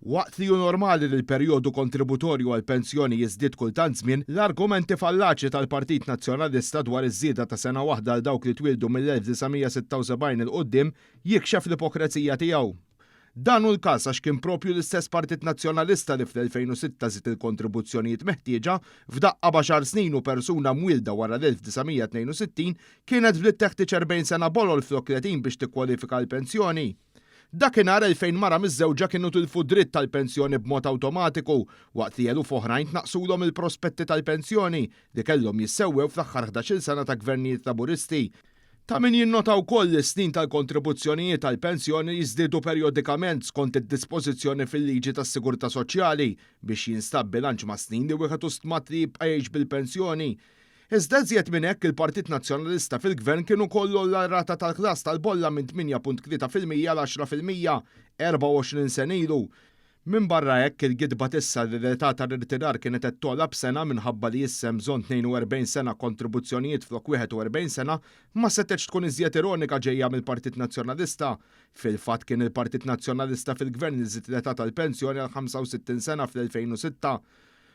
Waqt li hu normali li l-perjodu kontributorju għal pensjoni jiżdied kultant żmien, l-argumenti fallaċi tal-Partit Nazzjonalista dwar iż-żieda ta' sena waħda għal dawk li twildu mill-1976 il qudiem jikxef l-ipokrazija tiegħu. Dan hu l-każ għax kien propju l-istess Partit Nazzjonalista li fl-2006 żied il-kontribuzzjonijiet meħtieġa f'daqqa baxar snin u persuna mwilda wara l-1962 kienet flit teħtieġ 40 sena bolol flok 30 biex tikkwalifika l-pensjoni. Dakinhar 2000 mara miż-żewġa kienu tilfu dritt tal-pensjoni b'mod awtomatiku waqt li eluf oħrajn tnaqsulhom il-prospetti tal-pensjoni li kellhom jissewwew fl-aħħar 11-il sena ta' gvernijiet laburisti. Ta' min jinnota wkoll is-snin tal-kontribuzzjonijiet tal-pensjoni jiżdiedu perjodikament skont id-dispożizzjoni fil-liġi tas-Sigurtà Soċjali biex jinstab bilanċ ma' snin li wieħed stmat li jibqa' jgħix bil-pensjoni. Iżda żjed minn hekk il-Partit Nazzjonalista fil-Gvern kienu kollu l-rata tal-klass tal-bolla minn 8.3% għal 10% 24 sena ilu. Minn barra hekk il-gidba tissa li l-età tar-ritirar kienet qed togħla b'sena minħabba li issem bżonn 42 sena kontribuzzjonijiet flok 41 sena ma setgħetx tkun iżjed ironika ġejja mill-Partit Nazzjonalista. Fil-fatt kien il-Partit Nazzjonalista fil-Gvern iżid l-età tal-pensjoni għal 65 sena fl-2006.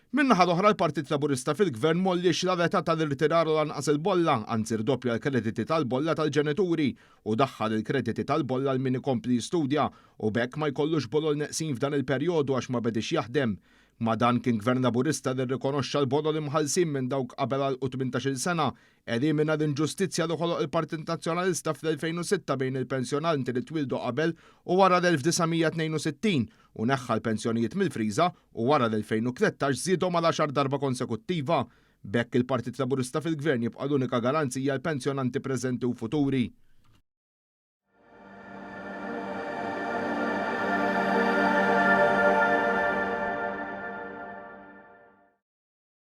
Minnaħa l-oħra l-Partit Laburista fil-Gvern mollix l-età tal-irtirar u lanqas il-bolla, anzi rdoppja l-krediti tal-bolla tal-ġenituri u daħħal il-krediti tal-bolla l min ikompli jistudja u bekk ma jkollux bolol neqsin f'dan il-perjodu għax ma bedix jaħdem. Ma dan kien Gvern Laburista li rrikonoxxa l-bolol imħallsin minn dawk qabel għal 18 sena, elimina l-inġustizzja li ħoloq il-Partit Nazzjonalista fl-2006 bejn il-pensjonanti li twildu qabel u wara l-1962 u neħħa l-pensjonijiet mill-friża u wara l-2013 żiedhom għal 10 darba konsekuttiva. Bekk il-Partit Laburista fil-Gvern jibqa' l-unika garanzija l-pensjonanti preżenti u futuri.